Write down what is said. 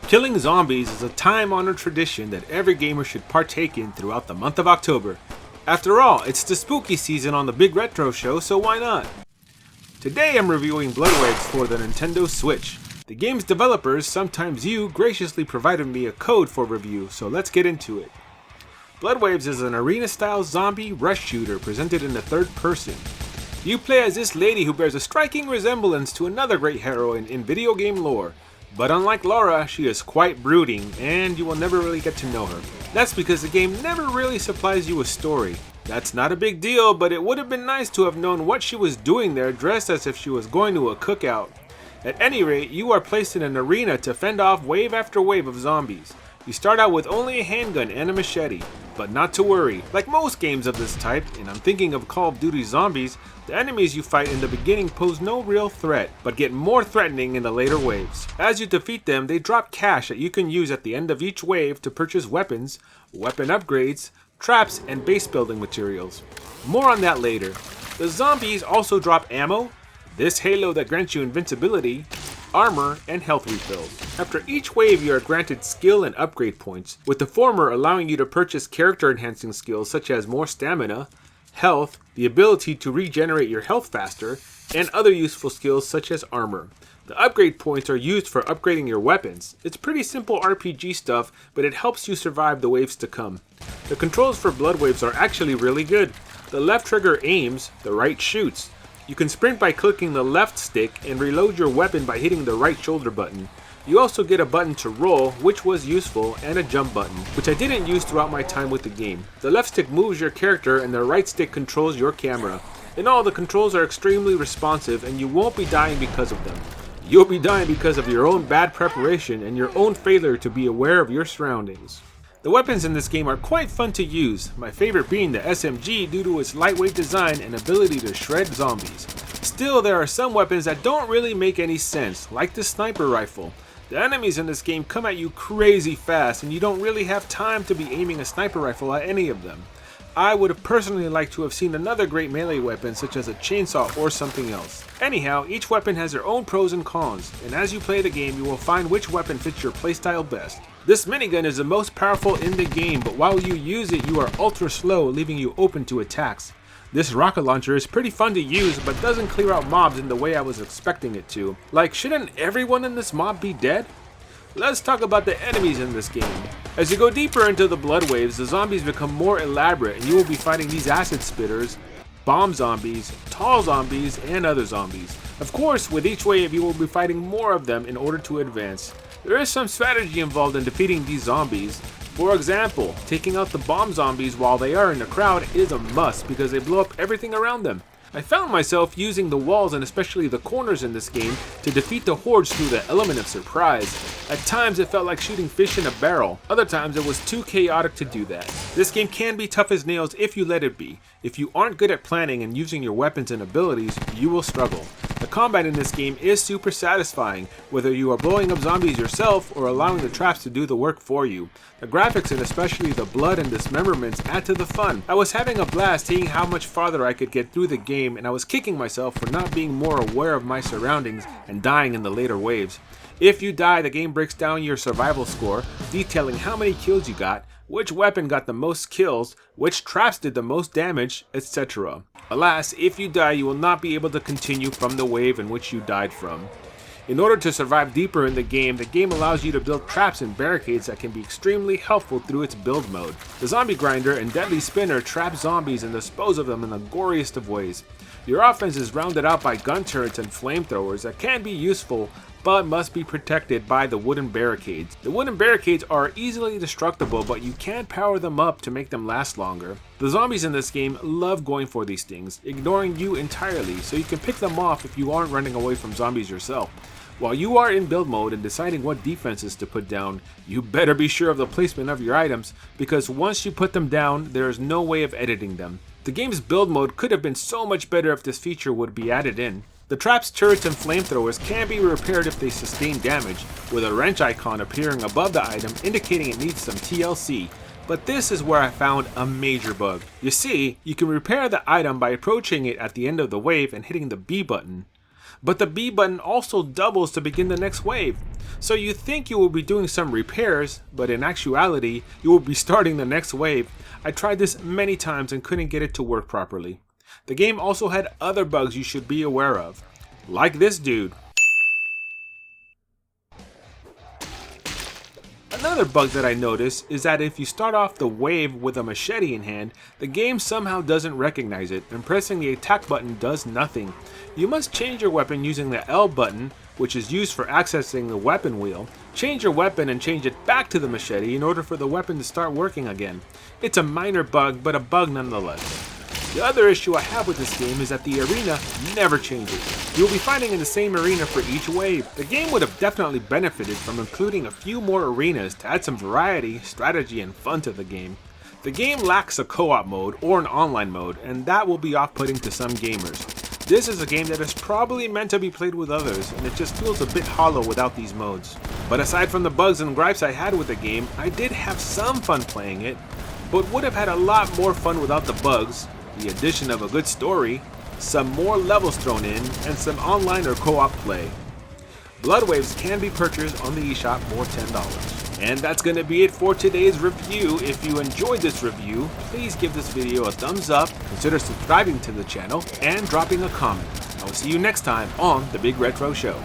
Killing zombies is a time-honored tradition that every gamer should partake in throughout the month of October. After all, it's the spooky season on the Big Retro Show, so why not? Today I'm reviewing Bloodwaves for the Nintendo Switch. The game's developers, sometimes you, graciously provided me a code for review, so let's get into it. Bloodwaves is an arena-style zombie rush shooter presented in the third person. You play as this lady who bears a striking resemblance to another great heroine in video game lore. But unlike Laura, she is quite brooding, and you will never really get to know her. That's because the game never really supplies you a story. That's not a big deal, but it would have been nice to have known what she was doing there dressed as if she was going to a cookout. At any rate, you are placed in an arena to fend off wave after wave of zombies. You start out with only a handgun and a machete, but not to worry. Like most games of this type, and I'm thinking of Call of Duty Zombies, the enemies you fight in the beginning pose no real threat, but get more threatening in the later waves. As you defeat them, they drop cash that you can use at the end of each wave to purchase weapons, weapon upgrades, traps, and base building materials. More on that later. The zombies also drop ammo, this halo that grants you invincibility, armor, and health refills. After each wave you are granted skill and upgrade points, with the former allowing you to purchase character enhancing skills such as more stamina, health, the ability to regenerate your health faster, and other useful skills such as armor. The upgrade points are used for upgrading your weapons. It's pretty simple RPG stuff, but it helps you survive the waves to come. The controls for Bloodwaves are actually really good. The left trigger aims, the right shoots. You can sprint by clicking the left stick and reload your weapon by hitting the right shoulder button. You also get a button to roll, which was useful, and a jump button, which I didn't use throughout my time with the game. The left stick moves your character and the right stick controls your camera. In all, the controls are extremely responsive and you won't be dying because of them. You'll be dying because of your own bad preparation and your own failure to be aware of your surroundings. The weapons in this game are quite fun to use, my favorite being the SMG due to its lightweight design and ability to shred zombies. Still, there are some weapons that don't really make any sense, like the sniper rifle. The enemies in this game come at you crazy fast and you don't really have time to be aiming a sniper rifle at any of them. I would have personally liked to have seen another great melee weapon such as a chainsaw or something else. Anyhow, each weapon has their own pros and cons, and as you play the game you will find which weapon fits your playstyle best. This minigun is the most powerful in the game, but while you use it you are ultra slow, leaving you open to attacks. This rocket launcher is pretty fun to use, but doesn't clear out mobs in the way I was expecting it to. Like, shouldn't everyone in this mob be dead? Let's talk about the enemies in this game. As you go deeper into the Bloodwaves, the zombies become more elaborate and you will be fighting these acid spitters, bomb zombies, tall zombies, and other zombies. Of course, with each wave you will be fighting more of them in order to advance. There is some strategy involved in defeating these zombies. For example, taking out the bomb zombies while they are in the crowd is a must because they blow up everything around them. I found myself using the walls and especially the corners in this game to defeat the hordes through the element of surprise. At times it felt like shooting fish in a barrel, other times it was too chaotic to do that. This game can be tough as nails if you let it be. If you aren't good at planning and using your weapons and abilities, you will struggle. The combat in this game is super satisfying, whether you are blowing up zombies yourself or allowing the traps to do the work for you. The graphics and especially the blood and dismemberments add to the fun. I was having a blast seeing how much farther I could get through the game, and I was kicking myself for not being more aware of my surroundings and dying in the later waves. If you die, the game breaks down your survival score, detailing how many kills you got, which weapon got the most kills, which traps did the most damage, etc. Alas, if you die, you will not be able to continue from the wave in which you died from. In order to survive deeper in the game allows you to build traps and barricades that can be extremely helpful through its build mode. The zombie grinder and deadly spinner trap zombies and dispose of them in the goriest of ways. Your offense is rounded out by gun turrets and flamethrowers that can be useful, but must be protected by the wooden barricades. The wooden barricades are easily destructible, but you can power them up to make them last longer. The zombies in this game love going for these things, ignoring you entirely, so you can pick them off if you aren't running away from zombies yourself. While you are in build mode and deciding what defenses to put down, you better be sure of the placement of your items, because once you put them down, there is no way of editing them. The game's build mode could have been so much better if this feature would be added in. The traps, turrets, and flamethrowers can be repaired if they sustain damage, with a wrench icon appearing above the item indicating it needs some TLC. But this is where I found a major bug. You see, you can repair the item by approaching it at the end of the wave and hitting the B button. but the B button also doubles to begin the next wave. So you think you will be doing some repairs, but in actuality, you will be starting the next wave. I tried this many times and couldn't get it to work properly. The game also had other bugs you should be aware of, like this dude. Another bug that I noticed is that if you start off the wave with a machete in hand, the game somehow doesn't recognize it, and pressing the attack button does nothing. You must change your weapon using the L button, which is used for accessing the weapon wheel. Change your weapon and change it back to the machete in order for the weapon to start working again. It's a minor bug, but a bug nonetheless. The other issue I have with this game is that the arena never changes. You'll be fighting in the same arena for each wave. The game would have definitely benefited from including a few more arenas to add some variety, strategy, and fun to the game. The game lacks a co-op mode or an online mode, and that will be off-putting to some gamers. This is a game that is probably meant to be played with others, and it just feels a bit hollow without these modes. But aside from the bugs and gripes I had with the game, I did have some fun playing it, but would have had a lot more fun without the bugs, the addition of a good story, some more levels thrown in, and some online or co-op play. Bloodwaves can be purchased on the eShop for $10. And that's going to be it for today's review. If you enjoyed this review, please give this video a thumbs up, consider subscribing to the channel, and dropping a comment. I will see you next time on The Big Retro Show.